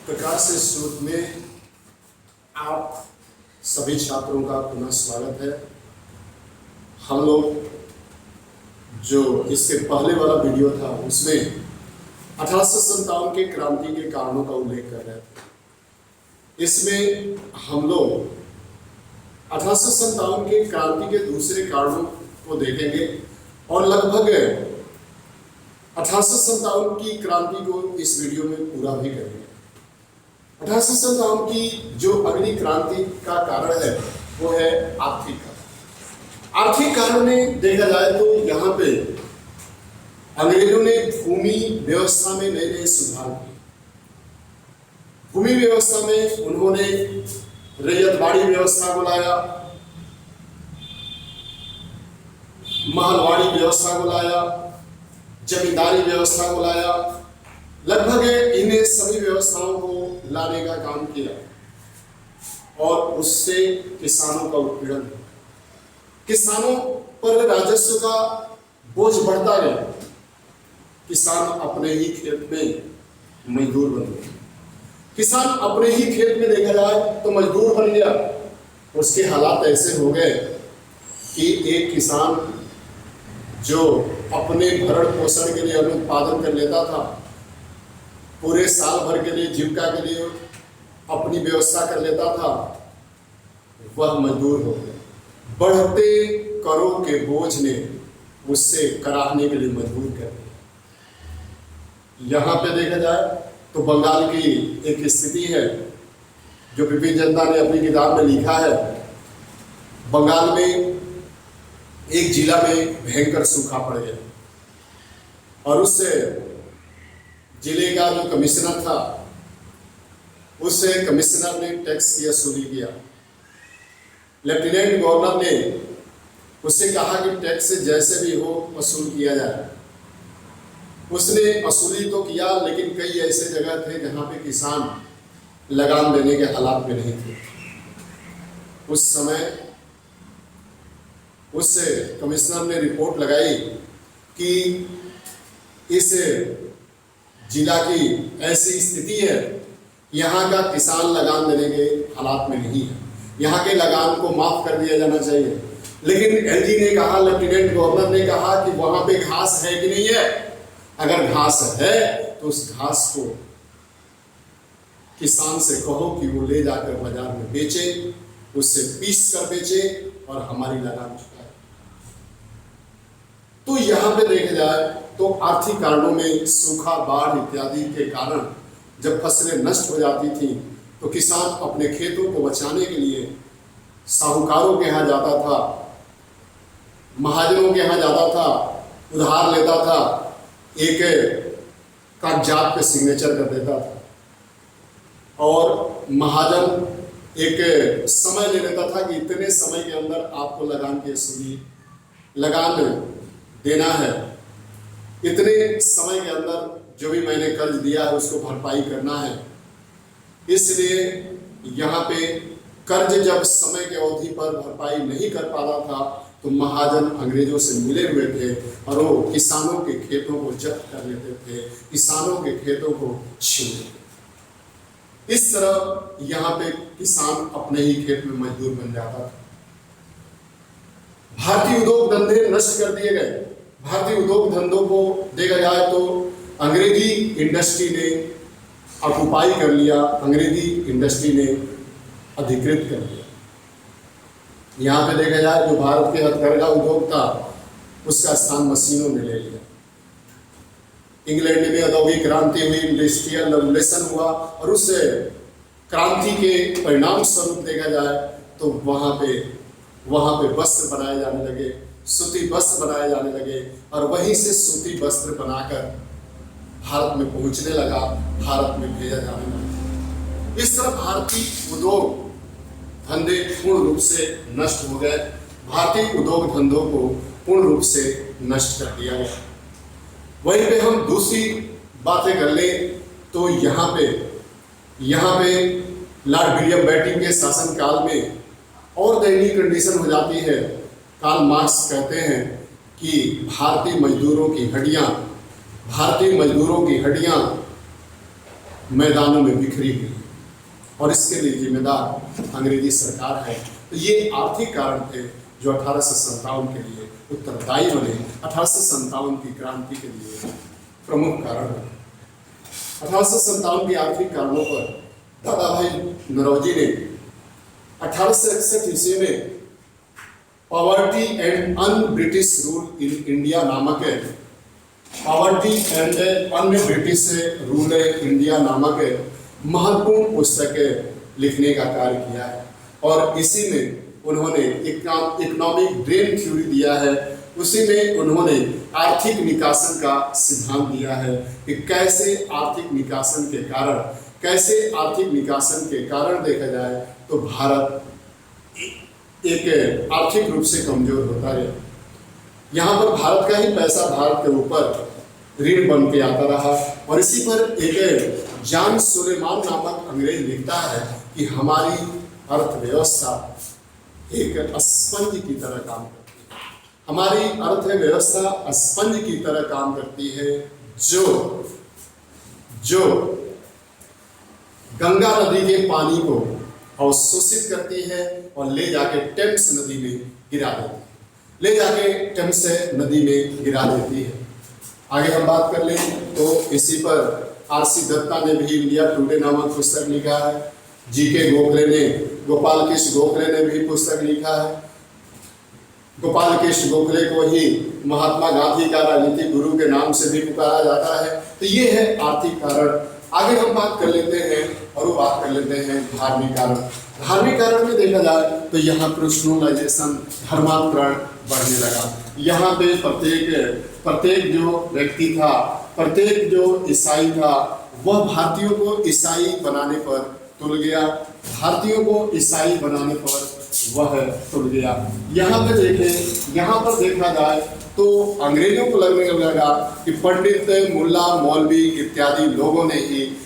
प्रकाश स्रोत में आप सभी छात्रों का पुनः स्वागत है। हम लोग जो इसके पहले वाला वीडियो था उसमें 1857 के क्रांति के कारणों का उल्लेख कर रहे थे। इसमें हम लोग 1857 के क्रांति के दूसरे कारणों को देखेंगे और लगभग 1857 की क्रांति को इस वीडियो में पूरा भी करेंगे। 1857 की जो अगली क्रांति का कारण है वो है आर्थिक कारण। आर्थिक कारण में देखा जाए तो यहाँ पे अंग्रेजों ने भूमि व्यवस्था में नए नए सुधार किए। भूमि व्यवस्था में उन्होंने रैयतवाड़ी व्यवस्था को लाया, महलवाड़ी व्यवस्था को लाया, जमींदारी व्यवस्था को लाया। लगभग इन्हें सभी व्यवस्थाओं को लाने का काम किया और उससे किसानों का उत्पीड़न हुआ। किसानों पर राजस्व का बोझ बढ़ता गया। किसान अपने ही खेत में मजदूर बन गए। किसान अपने ही खेत में देखा जाए तो मजदूर बन गया। उसके हालात ऐसे हो गए कि एक किसान जो अपने भरण पोषण के लिए उत्पादन कर लेता था, पूरे साल भर के लिए जीविका के लिए अपनी व्यवस्था कर लेता था, वह मजदूर हो गया। बढ़ते करों के बोझ ने उससे कराहने के लिए मजबूर कर दिया। यहाँ पे देखा जाए तो बंगाल की एक स्थिति है जो विपिन चंद्रा ने अपनी किताब में लिखा है। बंगाल में एक जिला में भयंकर सूखा पड़ गया और उससे जिले का जो कमिश्नर था, उससे कमिश्नर ने टैक्स की वसूली किया। लेफ्टिनेंट गवर्नर ने उससे कहा कि टैक्स जैसे भी हो वसूल किया जाए। उसने वसूली तो किया, लेकिन कई ऐसे जगह थे जहां पे किसान लगान देने के हालात में नहीं थे। उस समय उस कमिश्नर ने रिपोर्ट लगाई कि इस जिला की ऐसी स्थिति है, यहाँ का किसान लगान देने के हालात में नहीं है, यहाँ के लगान को माफ कर दिया जाना चाहिए। लेकिन एलजी ने कहा, लेफ्टिनेंट गवर्नर ने कहा कि वहां पे घास है कि नहीं है। अगर घास है तो उस घास को किसान से कहो कि वो ले जाकर बाजार में बेचे, उससे पीस कर बेचे और हमारी लगान चुकाए। तो यहाँ पे देखा जाए तो आर्थिक कारणों में सूखा, बाढ़ इत्यादि के कारण जब फसलें नष्ट हो जाती थी तो किसान अपने खेतों को बचाने के लिए साहूकारों के यहाँ जाता था, महाजनों के यहाँ जाता था, उधार लेता था, एक कागजात पे सिग्नेचर कर देता था और महाजन एक समय ले लेता था कि इतने समय के अंदर आपको लगान की वसूली, लगान देना है। इतने समय के अंदर जो भी मैंने कर्ज दिया है उसको भरपाई करना है। इसलिए यहाँ पे कर्ज जब समय के अवधि पर भरपाई नहीं कर पाता था तो महाजन अंग्रेजों से मिले हुए थे और वो किसानों के खेतों को जब्त कर लेते थे, किसानों के खेतों को छीन लेते। इस तरह यहाँ पे किसान अपने ही खेत में मजदूर बन जाता था। भारतीय उद्योग धंधे नष्ट कर दिए गए। भारतीय उद्योग धंधों को देखा जाए तो अंग्रेजी इंडस्ट्री ने ऑक्युपाई कर लिया, अंग्रेजी इंडस्ट्री ने अधिकृत कर लिया। यहाँ पे देखा जाए जो भारत के हथकरघा उद्योग था उसका स्थान मशीनों ने ले लिया। इंग्लैंड में औद्योगिक क्रांति हुई, इंडस्ट्रियल रेवोल्यूशन हुआ और उस क्रांति के परिणाम स्वरूप देखा जाए तो वहाँ पे वस्त्र बनाए जाने लगे, सूती वस्त्र बनाए जाने लगे और वहीं से सूती वस्त्र बनाकर भारत में पहुंचने लगा, भारत में भेजा जाने लगा। इस तरह भारतीय उद्योग धंधे पूर्ण रूप से नष्ट हो गए। भारतीय उद्योग धंधों को पूर्ण रूप से नष्ट कर दिया गया। वहीं पे हम दूसरी बातें कर लें तो यहाँ पे लॉर्ड विलियम बेंटिंक के शासन काल में और दयनीय कंडीशन हो जाती है। कार्ल मार्क्स कहते हैं कि भारतीय मजदूरों की हड्डियां मैदानों में बिखरी हुई और इसके लिए जिम्मेदार अंग्रेजी सरकार है। तो ये आर्थिक कारण थे जो 1857 के लिए उत्तरदायी बने, 1857 की क्रांति के लिए प्रमुख कारण बने। 1857 के आर्थिक कारणों पर दादा भाई नौरोजी ने 1861 ईस्वी में poverty and un British rule in India नामक poverty and un British rule India नामक महत्वपूर्ण पुस्तक लिखने का कार्य किया है और इसी में उन्होंने इकोनॉमिक ड्रेन थ्योरी दिया है। उसी में उन्होंने आर्थिक निकासन का सिद्धांत दिया है कि कैसे आर्थिक निकासन के कारण देखा जाए तो भारत एक आर्थिक रूप से कमजोर होता है। यहाँ पर भारत का ही पैसा भारत के ऊपर ऋण बन के आता रहा और इसी पर एक जॉन सुलेमान नामक अंग्रेज लिखता है कि हमारी अर्थव्यवस्था एक स्पंज की तरह काम करती है। हमारी अर्थव्यवस्था स्पंज की तरह काम करती है जो गंगा नदी के पानी को अवशोषित करती है और ले जाके टेम्स नदी में गिरा देती है। आगे हम बात कर लें तो इसी पर आरसी दत्ता ने भी इंडिया टुडे नामक पुस्तक लिखा है। गोपाल कृष्ण गोखले ने भी पुस्तक लिखा है। गोपाल कृष्ण गोखले को ही महात्मा गांधी का राजनीतिक गुरु के नाम से भी पुकारा जाता है। तो ये है आर्थिक कारण। आगे हम बात कर लेते हैं और वो बात कर लेते हैं धार्मिक कारण। धार्मिक कारण में देखा जाए तो यहाँ पर्सनलाइजेशन, धर्मांतरण बढ़ने लगा। यहाँ पे प्रत्येक जो व्यक्ति था, प्रत्येक जो ईसाई था, वह भारतीयों को ईसाई बनाने पर तुल गया। यहाँ पर देखा जाए तो अंग्रेजों को लगने लगा कि पंडित, मुल्ला, मौलवी इत्यादि लोगों ने ही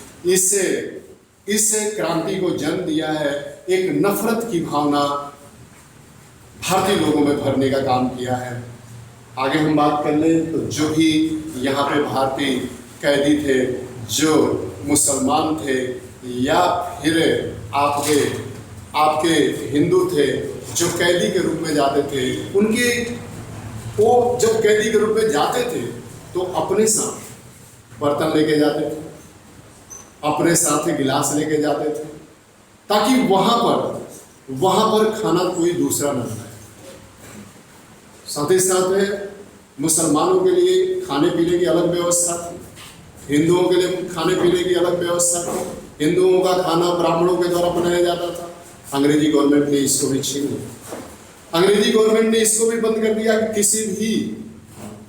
इस क्रांति को जन्म दिया है। एक नफरत की भावना भारतीय लोगों में भरने का काम किया है। आगे हम बात कर लें तो जो भी यहाँ पे भारतीय कैदी थे, जो मुसलमान थे या फिर आपके हिंदू थे, जो कैदी के रूप में जाते थे, वो जब कैदी के रूप में जाते थे तो अपने साथ बर्तन लेके जाते थे, अपने साथ गिलास लेके जाते थे, ताकि वहां पर खाना कोई दूसरा न बनाए। साथ ही साथ मुसलमानों के लिए खाने पीने की अलग व्यवस्था थी, हिंदुओं के लिए खाने पीने की अलग व्यवस्था थी। हिंदुओं का खाना ब्राह्मणों के द्वारा बनाया जाता था। अंग्रेजी गवर्नमेंट ने इसको भी छीन लिया। अंग्रेजी गवर्नमेंट ने इसको भी बंद कर दिया कि किसी भी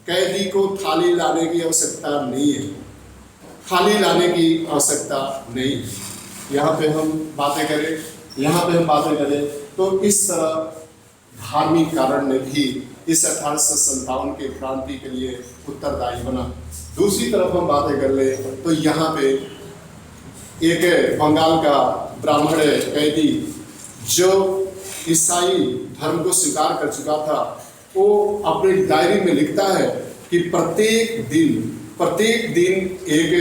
कैदी को थाली लाने की आवश्यकता नहीं है, यहाँ पे हम बातें करें तो इस तरह धार्मिक कारण ने भी इस 1857 के क्रांति के लिए उत्तरदायी बना। दूसरी तरफ हम बातें कर ले तो यहाँ पे एक बंगाल का ब्राह्मण कैदी जो ईसाई धर्म को स्वीकार कर चुका था, वो अपनी डायरी में लिखता है कि प्रत्येक दिन एक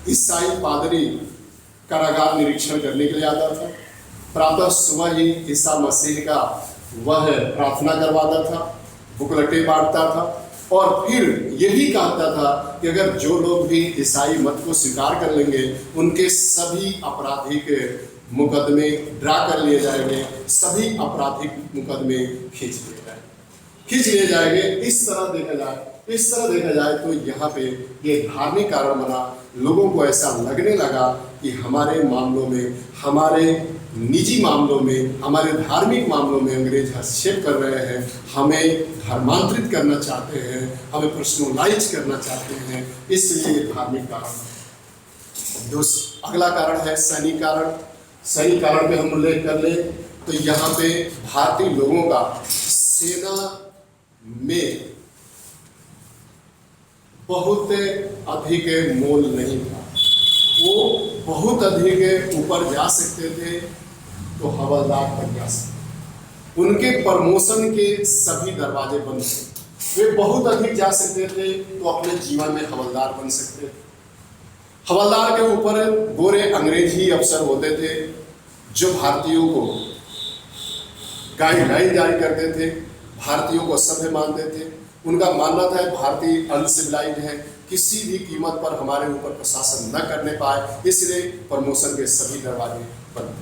ईसाई पादरी कारागार निरीक्षण करने के लिए आता था। प्रातः सुबह ही ईसा मसीह का वह प्रार्थना करवाता था, बुकलेटें बांटता था और फिर यही कहता था कि अगर जो लोग भी ईसाई मत को स्वीकार कर लेंगे उनके सभी आपराधिक मुकदमे ड्रा कर लिए जाएंगे, सभी आपराधिक मुकदमे खींच लिए जाएंगे। इस तरह देखा जाए तो यहाँ पे ये धार्मिक कारण बना। लोगों को ऐसा लगने लगा कि हमारे मामलों में, हमारे निजी मामलों में, हमारे धार्मिक मामलों में अंग्रेज हस्तक्षेप कर रहे हैं, हमें धर्मांतरित करना चाहते हैं, हमें पर्सनलाइज करना चाहते हैं, इसलिए धार्मिक कारण। अगला कारण है सैनिक कारण। सैनिक कारण पे हम उल्लेख कर ले तो यहाँ पे भारतीय लोगों का सेना में बहुत अधिक मोल नहीं था। वो बहुत अधिक ऊपर जा सकते थे तो हवलदार तक जा सकते, उनके प्रमोशन के सभी दरवाजे बंद थे। वे बहुत अधिक जा सकते थे तो अपने जीवन में हवलदार बन सकते थे। हवलदार के ऊपर गोरे अंग्रेजी अफसर होते थे जो भारतीयों को गाइडलाइन जारी करते थे, भारतीयों को सभ्य मानते थे। उनका मानना था भारतीय अनसिविलाइज्ड है, किसी भी कीमत पर हमारे ऊपर प्रशासन न करने पाए, इसलिए प्रमोशन के सभी दरवाजे बंद।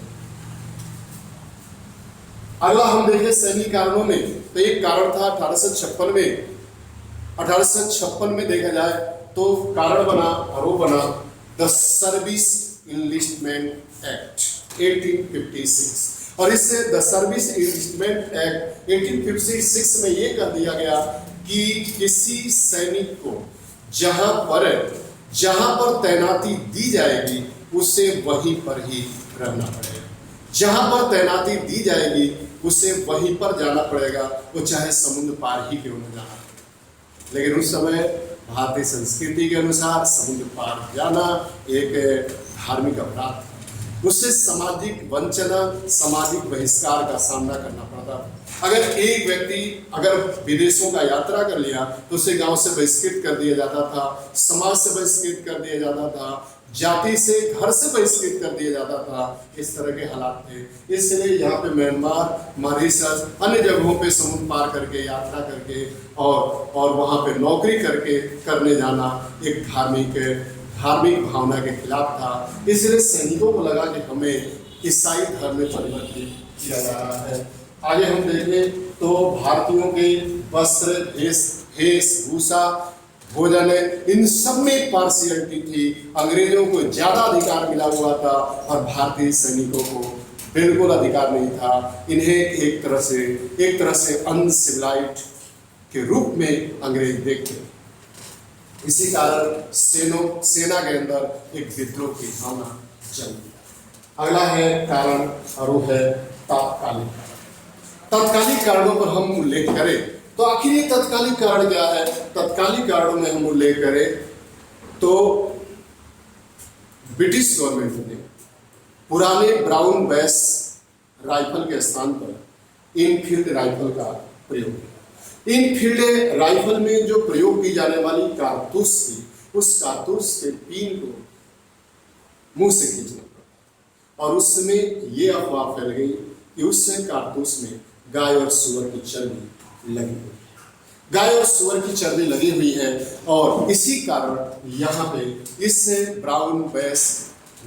अगला हम देखें सैनिक कारणों में, तो एक कारण था 1856 में। 1856 में देखा जाए तो कारण बना और वो बना द सर्विस इनलिस्टमेंट एक्ट 1856। और इससे द सर्विस इनलिस्टमेंट एक्ट 1856 में ये कर दिया गया कि किसी सैनिक को जहां पर तैनाती दी जाएगी उसे वहीं पर ही रहना पड़ेगा। जहां पर तैनाती दी जाएगी उसे वहीं पर जाना पड़ेगा, वो चाहे समुद्र पार ही क्यों न जाना। लेकिन उस समय भारतीय संस्कृति के अनुसार समुद्र पार जाना एक धार्मिक अपराध था, उससे सामाजिक वंचना, सामाजिक बहिष्कार का सामना करना पड़ता। अगर एक व्यक्ति अगर विदेशों का यात्रा कर लिया तो उसे गांव से बहिष्कृत कर दिया जाता था, समाज से बहिष्कृत कर दिया जाता था, जाति से, घर से बहिष्कृत कर दिया जाता था। इस तरह के हालात थे। इसलिए यहाँ पे म्यांमार, मॉरिशस, अन्य जगहों पे समुद्र पार करके, यात्रा करके और वहाँ पे नौकरी करने जाना एक धार्मिक भावना के खिलाफ था। इसलिए सैनिकों को लगा कि हमें ईसाई धर्म में परिवर्तित किया जा रहा है। आगे हम देखें तो भारतीयों के वस्त्र, वेशभूषा, भोजन, इन सब में पार्शियलिटी थी। अंग्रेजों को ज्यादा अधिकार मिला हुआ था और भारतीय सैनिकों को बिल्कुल अधिकार नहीं था। इन्हें एक तरह से अनसिविलाइज्ड के रूप में अंग्रेज देखते। इसी कारण सेना के अंदर एक विद्रोह की भावना जन्म लिया। अगला है कारण और वो है तात्कालिक। तात्कालिक कारणों पर हम उल्लेख करें तो आखिर ये तात्कालिक कारण क्या है? तात्कालिक कारणों में हम उल्लेख करें तो ब्रिटिश गवर्नमेंट ने पुराने ब्राउन बैस राइफल के स्थान पर इनफील्ड राइफल का प्रयोग किया। इनफील्ड राइफल में जो प्रयोग की जाने वाली कारतूस थी, उस कारतूस के पिन को मुंह से खींचना पड़ा और उस समय ये अफवाह फैल गई कि उस कारतूस में गाय और सुअर की चर्बी लगी हुई है। गाय और सुअर की चर्बी लगी हुई है और इसी कारण यहाँ पे इस ब्राउन बैस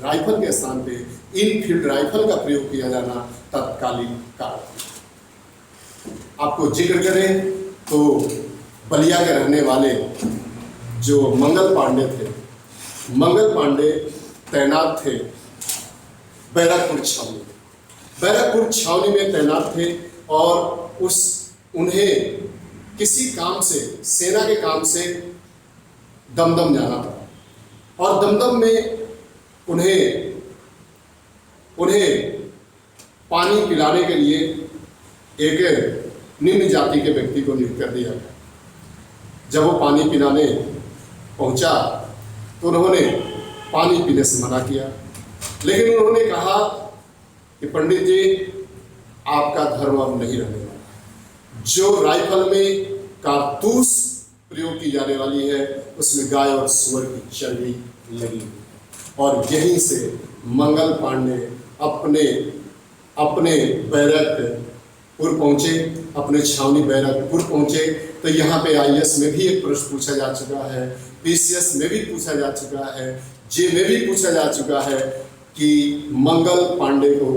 राइफल के स्थान पे इनफील्ड राइफल का प्रयोग किया जाना तत्कालीन कारण। आपको जिक्र करें तो बलिया के रहने वाले जो मंगल पांडे थे, मंगल पांडे तैनात थे बैरकपुर छावनी में। बैरकपुर छावनी में तैनात थे और उन्हें किसी काम से, सेना के काम से दमदम जाना था और दमदम में उन्हें पानी पिलाने के लिए एक निम्न जाति के व्यक्ति को नियुक्त कर दिया गया। जब वो पानी पिलाने पहुंचा तो उन्होंने पानी पीने से मना किया, लेकिन उन्होंने कहा कि पंडित जी, आपका धर्म अब नहीं रहने वाला। जो राइफल में कारतूस प्रयोग की जाने वाली है उसमें गाय और सुअर की चर्बी लगी हुई। और यहीं से मंगल पांडे अपने बैरकपुर पहुंचे, अपने छावनी बैरकपुर पहुंचे। तो यहाँ पे IAS में भी एक प्रश्न पूछा जा चुका है, PCS में भी पूछा जा चुका है, जे में भी पूछा जा चुका है कि मंगल पांडे को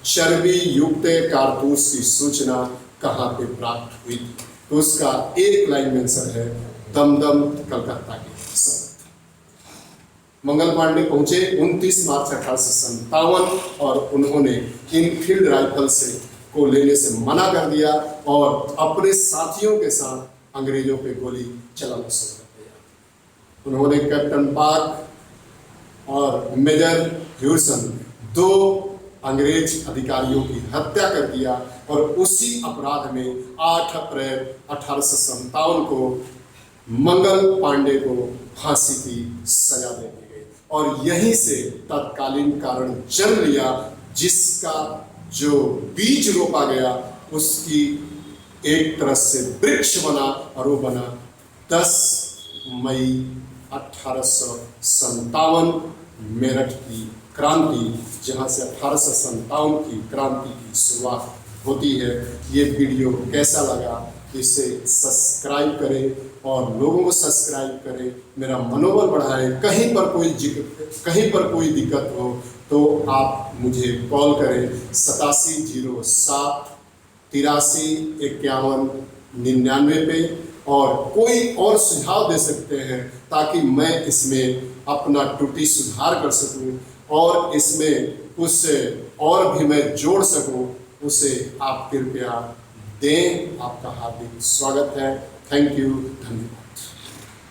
चर्बी युक्त कारतूस की सूचना कहाँ पे प्राप्त हुई थी? तो उसका एक लाइन आंसर है दमदम कलकत्ता के समीप। मंगल पांडे पहुंचे 29 मार्च 1857 और उन्होंने इनफील्ड राइफल से को लेने से मना कर दिया और अपने साथियों के साथ अंग्रेजों पे गोली चलाना शुरू कर दिया। उन्होंने कैप्टन पार्क और मेजर ह्यूसन 2 अंग्रेज अधिकारियों की हत्या कर दिया और उसी अपराध में 8 अप्रैल 1857 को मंगल पांडे को फांसी की सजा दे दी गई। और यहीं से तत्कालीन कारण जन्म लिया, जिसका जो बीज रोपा गया उसकी एक तरह से वृक्ष बना और वो बना 10 मई 1857 मेरठ की क्रांति, जहाँ से 1857 की क्रांति की शुरुआत होती है। ये वीडियो कैसा लगा इसे सब्सक्राइब करें और लोगों को सब्सक्राइब करें, मेरा मनोबल बढ़ाएं। कहीं पर कोई दिक्कत हो तो आप मुझे कॉल करें 8707 83 51 99 पे, और कोई और सुझाव दे सकते हैं ताकि मैं इसमें अपना त्रुटि सुधार कर सकूं और इसमें कुछ और भी मैं जोड़ सकूं, उसे आप कृपया दें। आपका हार्दिक स्वागत है। थैंक यू, धन्यवाद।